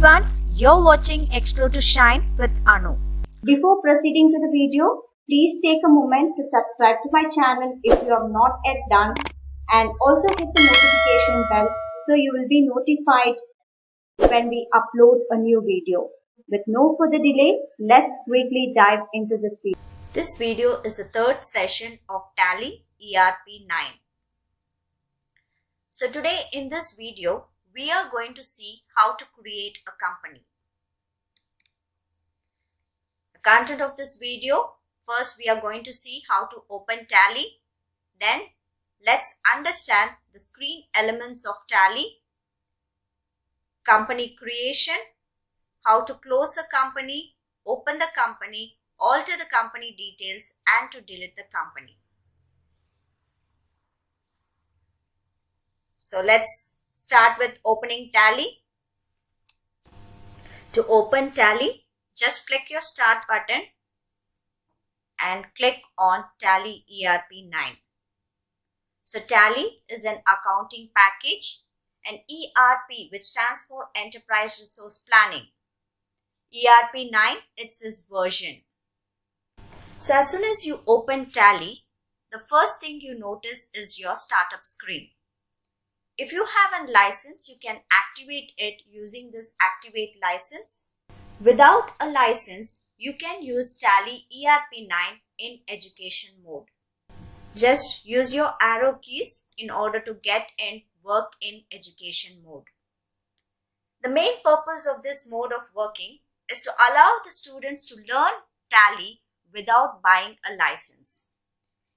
everyone, you're watching Explore to Shine with Anu. Before proceeding to the video, please take a moment to subscribe to my channel if you have not yet done, and also hit the notification bell so you will be notified when we upload a new video. With no further delay, let's quickly dive into this video. This video is the third session of Tally ERP 9. So today in this video, we are going to see how to create a company. The content of this video, first we are going to see how to open Tally. Then let's understand the screen elements of Tally, company creation, how to close a company, open the company, alter the company details, and to delete the company. So let's start with opening Tally. To open Tally, just click your Start button and click on Tally ERP 9. So Tally is an accounting package, and ERP, which stands for Enterprise Resource Planning. ERP 9, it's its version. So as soon as you open Tally, the first thing you notice is your startup screen. If you have a license, you can activate it using this Activate License. Without a license, you can use Tally ERP 9 in education mode. Just use your arrow keys in order to get in work in education mode. The main purpose of this mode of working is to allow the students to learn Tally without buying a license.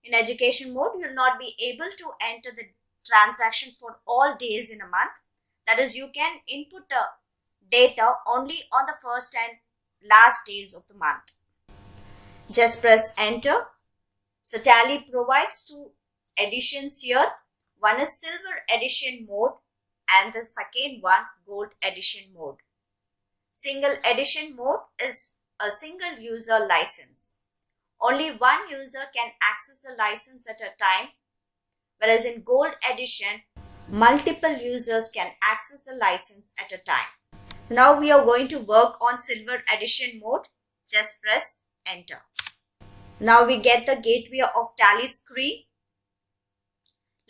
In education mode, you will not be able to enter the transaction for all days in a month. That is, you can input data only on the first and last days of the month. Just press enter. So Tally provides two editions here. One is silver edition mode and the second one gold edition mode. Single edition mode is a single user license. Only one user can access the license at a time, whereas in gold edition, multiple users can access the license at a time. Now we are going to work on silver edition mode. Just press enter. Now we get the gateway of Tally screen.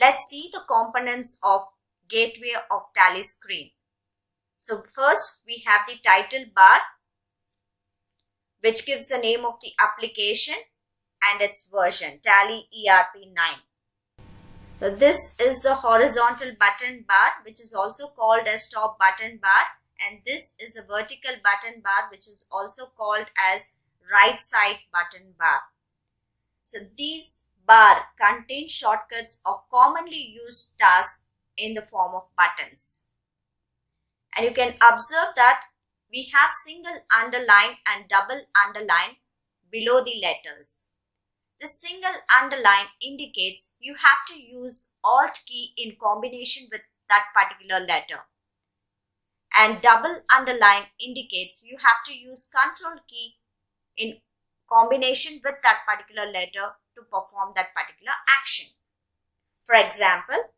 Let's see the components of gateway of Tally screen. So first we have the title bar, which gives the name of the application and its version, Tally ERP 9. So this is the horizontal button bar, which is also called as top button bar, and this is a vertical button bar, which is also called as right side button bar. So these bar contain shortcuts of commonly used tasks in the form of buttons. And you can observe that we have single underline and double underline below the letters. The single underline indicates you have to use Alt key in combination with that particular letter. And double underline indicates you have to use Control key in combination with that particular letter to perform that particular action. For example,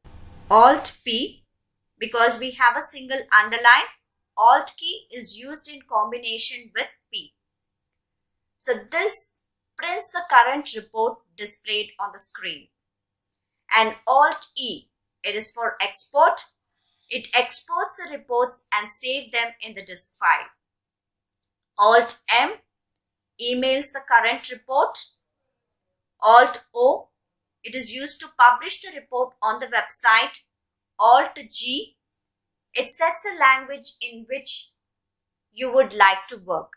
Alt P, because we have a single underline, Alt key is used in combination with P. So this prints the current report displayed on the screen. And Alt E, it is for export. It exports the reports and saves them in the disk file. Alt M emails the current report. Alt O, it is used to publish the report on the website. Alt G, it sets a language in which you would like to work.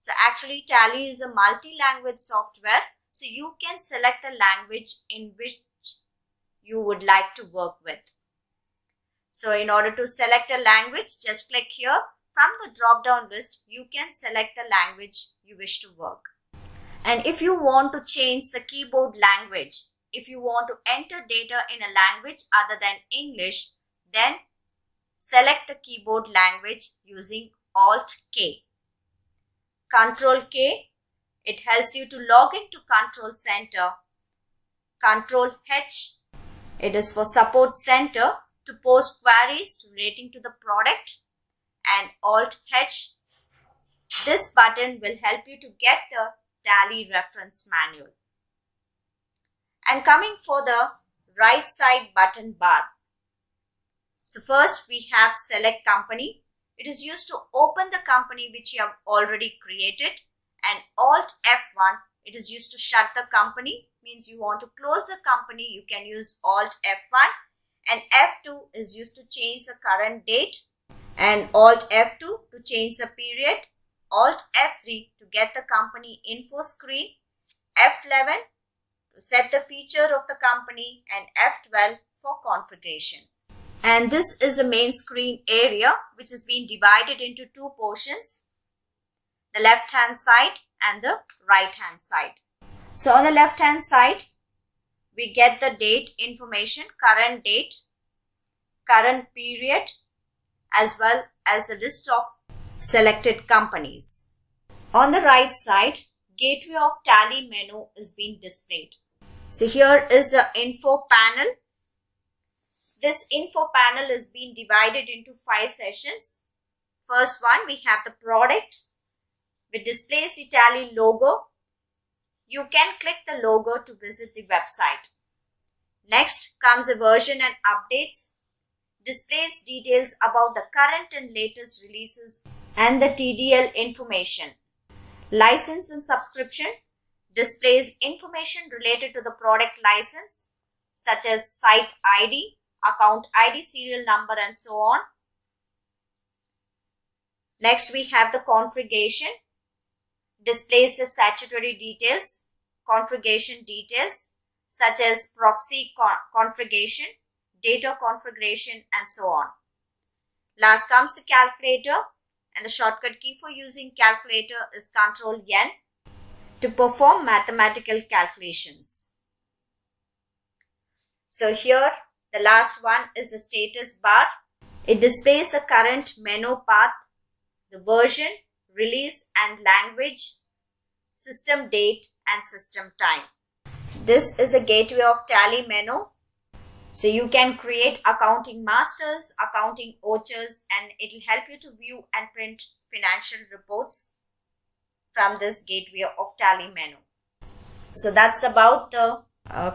So actually Tally is a multi-language software, so you can select the language in which you would like to work with. So in order to select a language, just click here. From the drop-down list, you can select the language you wish to work. And if you want to change the keyboard language, if you want to enter data in a language other than English, then select the keyboard language using Alt K. Control K, it helps you to log into Control Center. Control H, it is for Support Center to post queries relating to the product. and Alt H. This button will help you to get the Tally reference manual. And coming for the right side button bar. So first we have select company. It is used to open the company which you have already created, and Alt F1, it is used to shut the company. Means you want to close the company, you can use Alt F1, and F2 is used to change the current date, and Alt F2 to change the period, Alt F3 to get the company info screen, F11 to set the feature of the company, and F12 for configuration. And this is the main screen area which has been divided into two portions, the left hand side and the right hand side. So on the left hand side, we get the date information, current date, current period, as well as the list of selected companies. On the right side, Gateway of Tally menu is being displayed. So here is the info panel. This info panel is being divided into 5 sessions. First one, we have the product, which displays the Tally logo. You can click the logo to visit the website. Next comes the version and updates. Displays details about the current and latest releases and the TDL information. License and subscription displays information related to the product license, such as site ID, account ID, serial number, and so on. Next, we have the configuration. Displays the statutory details, configuration details, such as proxy configuration, data configuration, and so on. Last comes the calculator, and the shortcut key for using calculator is Ctrl+N to perform mathematical calculations. So here, the last one is the status bar. It displays the current menu path, the version, release and language, system date, and system time. This is a Gateway of Tally menu. So you can create accounting masters, accounting vouchers, and it will help you to view and print financial reports from this Gateway of Tally menu. So that's about the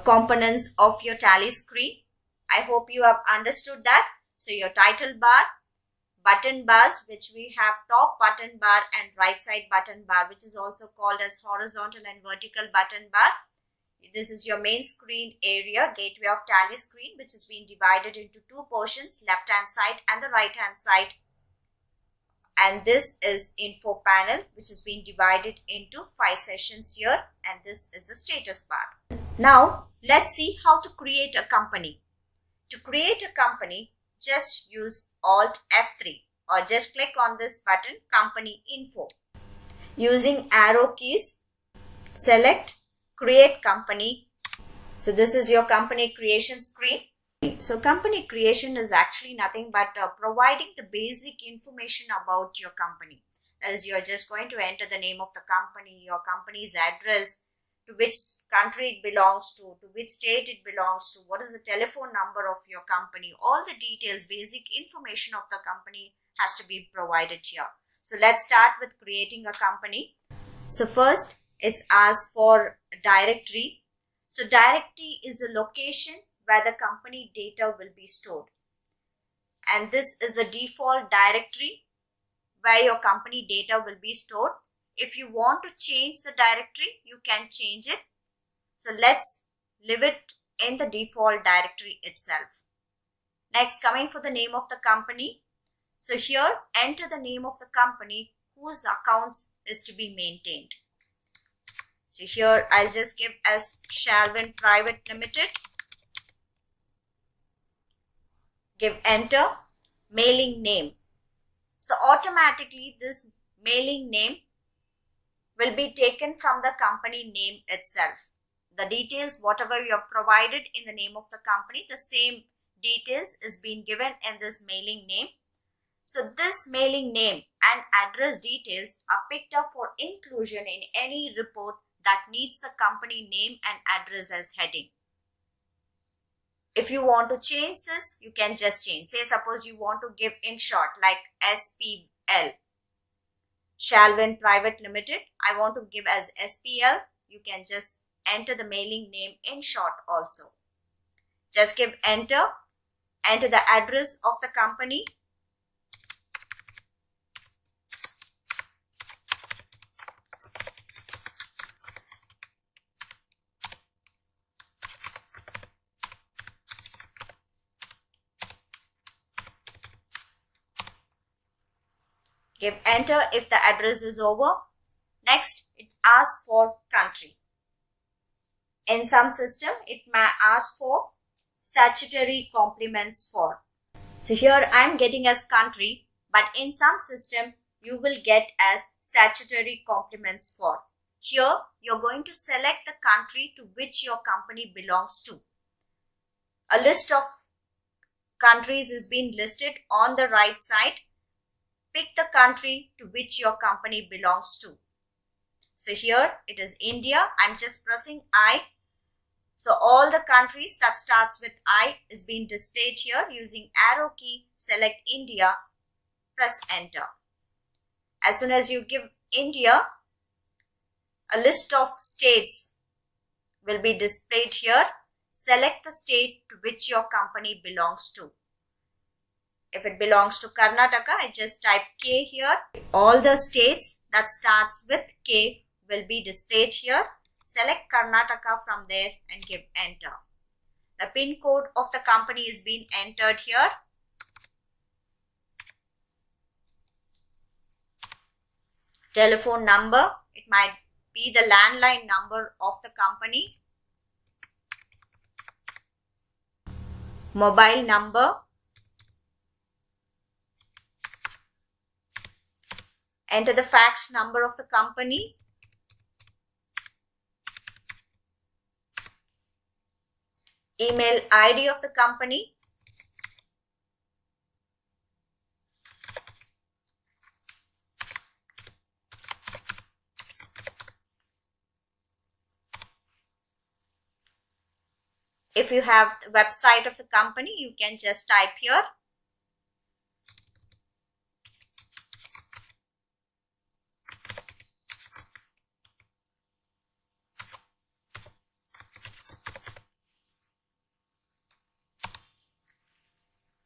components of your Tally screen. I hope you have understood that. So your title bar, button bars, which we have top button bar and right side button bar, which is also called as horizontal and vertical button bar. This is your main screen area, Gateway of Tally screen, which has been divided into two portions, left hand side and the right hand side. And this is info panel, which has been divided into 5 sessions here, and this is the status bar. Now let's see how to create a company. To create a company, just use Alt F3 or just click on this button, Company Info. Using arrow keys, select Create Company. So this is your company creation screen. So company creation is actually nothing but providing the basic information about your company. As you're just going to enter the name of the company, your company's address, to which country it belongs to which state it belongs to, what is the telephone number of your company, all the details, basic information of the company has to be provided here. So let's start with creating a company. So first, it's asked for a directory. So directory is a location where the company data will be stored. And this is a default directory where your company data will be stored. If you want to change the directory, you can change it. So let's leave it in the default directory itself. Next, coming for the name of the company. So here, enter the name of the company whose accounts is to be maintained. So here, I'll just give as Shalvin Private Limited. Give enter. Mailing name. So automatically, this mailing name will be taken from the company name itself. The details, whatever you have provided in the name of the company, the same details is being given in this mailing name. So this mailing name and address details are picked up for inclusion in any report that needs the company name and address as heading. If you want to change this, you can just change. Say suppose you want to give in short like SPL, Shalvin Private Limited. I want to give as SPL. You can just enter the mailing name in short also. Just give enter the address of the company. Give enter if the address is over. Next, it asks for country. In some system, it may ask for statutory complements for. So here I am getting as country, but in some system, you will get as statutory complements for. Here, you're going to select the country to which your company belongs to. A list of countries is being listed on the right side. Pick the country to which your company belongs to. So here it is India. I'm just pressing I. So all the countries that starts with I is being displayed here. Using arrow key, select India, press enter. As soon as you give India, a list of states will be displayed here. Select the state to which your company belongs to. If it belongs to Karnataka, I just type K here. All the states that starts with K will be displayed here. Select Karnataka from there and give enter. The PIN code of the company is being entered here. Telephone number, it might be the landline number of the company. Mobile number. Enter the fax number of the company. Email ID of the company. If you have the website of the company, you can just type here.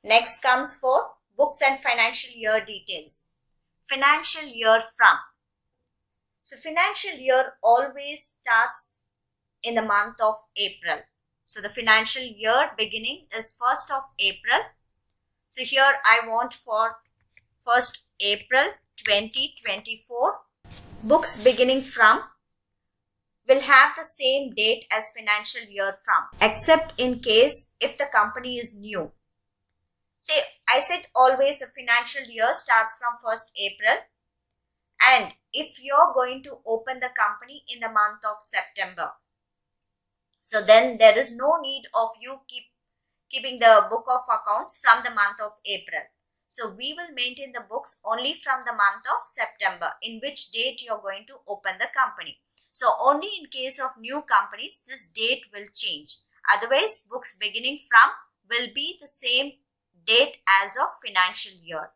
Next comes for books and financial year details. Financial year from. So financial year always starts in the month of April. So the financial year beginning is 1st of April. So here I want for 1st April 2024. Books beginning from will have the same date as financial year from, except in case if the company is new. See, I said always the financial year starts from 1st April, and if you're going to open the company in the month of September, so then there is no need of you keeping the book of accounts from the month of April. So we will maintain the books only from the month of September, in which date you're going to open the company. So only in case of new companies, this date will change. Otherwise, books beginning from will be the same date as of financial year.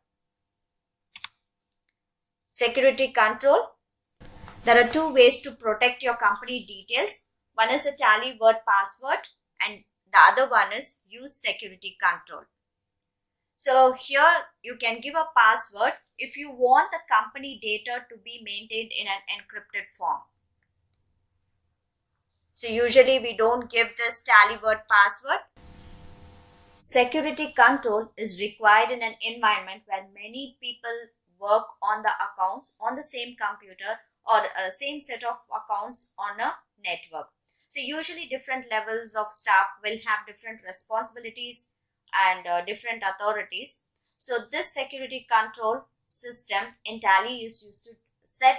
Security control. There are two ways to protect your company details. One is a Tally word password and the other one is use security control. So here you can give a password if you want the company data to be maintained in an encrypted form. So usually we don't give this Tally word password. Security control is required in an environment where many people work on the accounts on the same computer or same set of accounts on a network. So usually different levels of staff will have different responsibilities and different authorities. So this security control system in Tally is used to set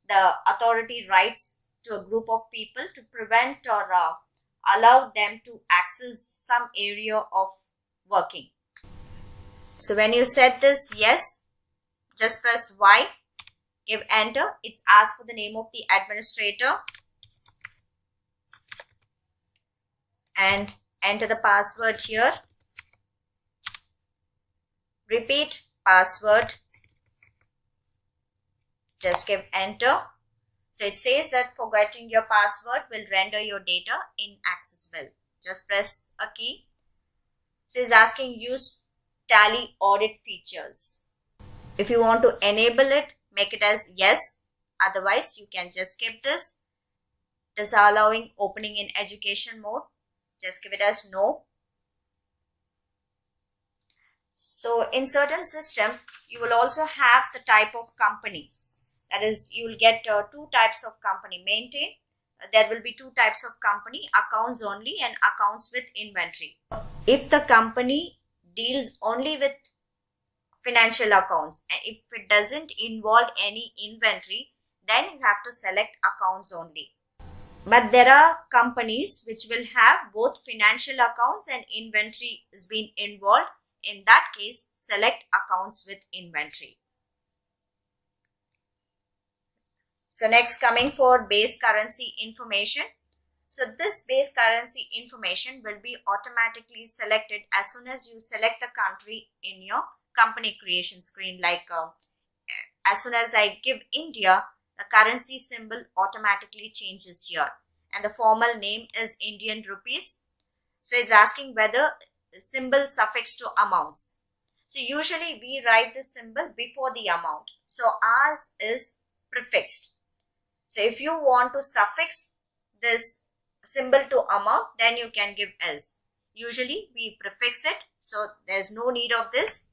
the authority rights to a group of people to prevent or allow them to access some area of working. So when you set this yes, just press Y, give enter. It's asked for the name of the administrator and Enter the password here. Repeat password. Just give enter. So it says that forgetting your password will render your data inaccessible. Just press a key. So it's asking use Tally audit features. If you want to enable it, make it as yes. Otherwise, you can just skip this. Disallowing opening in education mode. Just give it as no. So in certain system, you will also have the type of company. That is, you will get two types of company. Maintain. There will be two types of company, accounts only and accounts with inventory. If the company deals only with financial accounts, and if it doesn't involve any inventory, then you have to select accounts only. But there are companies which will have both financial accounts and inventory is being involved. In that case, select accounts with inventory. So next, coming for base currency information. So this base currency information will be automatically selected as soon as you select the country in your company creation screen. Like as soon as I give India, the currency symbol automatically changes here. And the formal name is Indian rupees. So it's asking whether the symbol suffix to amounts. So usually we write the symbol before the amount. So ours is prefixed. So if you want to suffix this symbol to amount, then you can give as. Usually we prefix it, so there's no need of this.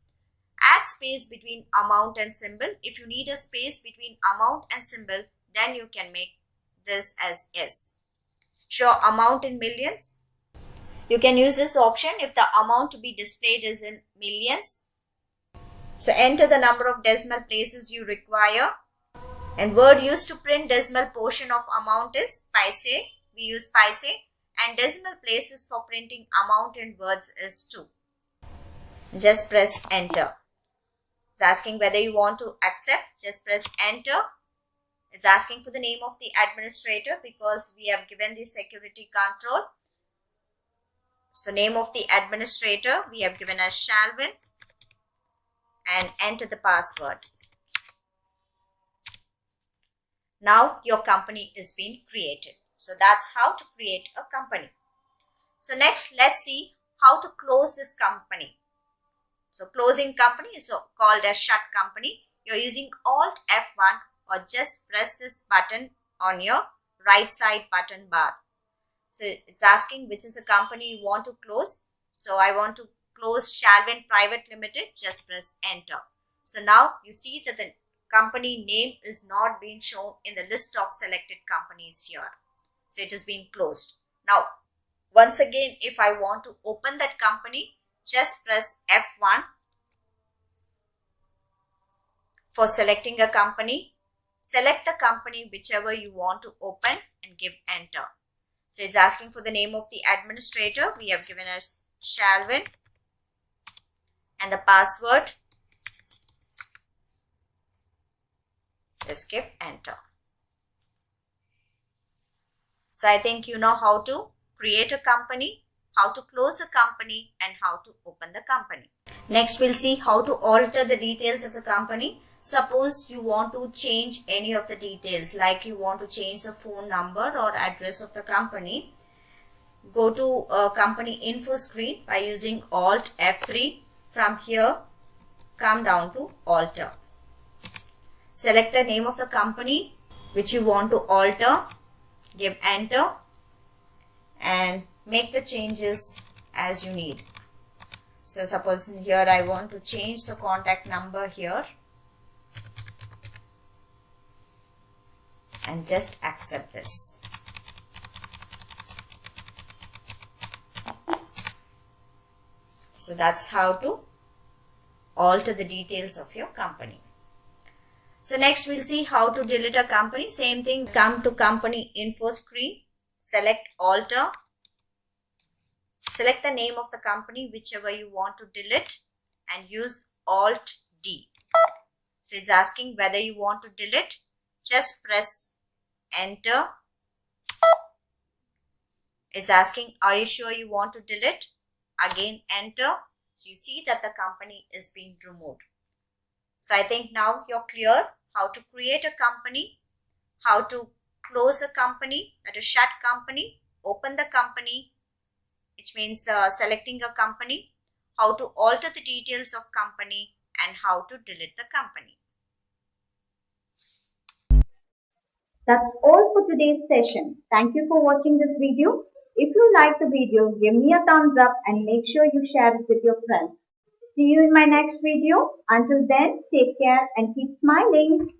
Add space between amount and symbol. If you need a space between amount and symbol, then you can make this as S. Show amount in millions. You can use this option if the amount to be displayed is in millions. So enter the number of decimal places you require. And word used to print decimal portion of amount is paise. We use paise. And decimal places for printing amount in words is 2. Just press enter. It's asking whether you want to accept. Just press enter. It's asking for the name of the administrator because we have given the security control. So name of the administrator we have given as Shalvin. And enter the password. Now your company is being created. So that's how to create a company. So next, let's see how to close this company. So closing company is called as shut company. You're using Alt F1 or just press this button on your right side button bar. So it's asking which is a company you want to close. So I want to close Shalvin Private Limited. Just press enter. So now you see that the company name is not being shown in the list of selected companies here. So it is being closed. Now, once again, if I want to open that company, just press F1 for selecting a company. Select the company whichever you want to open and give enter. So it's asking for the name of the administrator. We have given as Shalvin and the password. Just give enter. So I think you know how to create a company, how to close a company, and how to open the company. Next, we'll see how to alter the details of the company. Suppose you want to change any of the details, like you want to change the phone number or address of the company. Go to company info screen by using Alt F3. From here, come down to alter. Select the name of the company which you want to alter. Give enter and make the changes as you need. So suppose here I want to change the contact number here and just accept this. So that's how to alter the details of your company. So next we'll see how to delete a company. Same thing, come to company info screen, select alter, select the name of the company whichever you want to delete and use Alt D. So it's asking whether you want to delete. Just press enter. It's asking, are you sure you want to delete? Again, enter. So you see that the company is being removed. So I think now you're clear how to create a company, how to close a company, that is shut company, open the company, which means selecting a company, how to alter the details of company, and how to delete the company. That's all for today's session. Thank you for watching this video. If you like the video, give me a thumbs up and make sure you share it with your friends. See you in my next video. Until then, take care and keep smiling.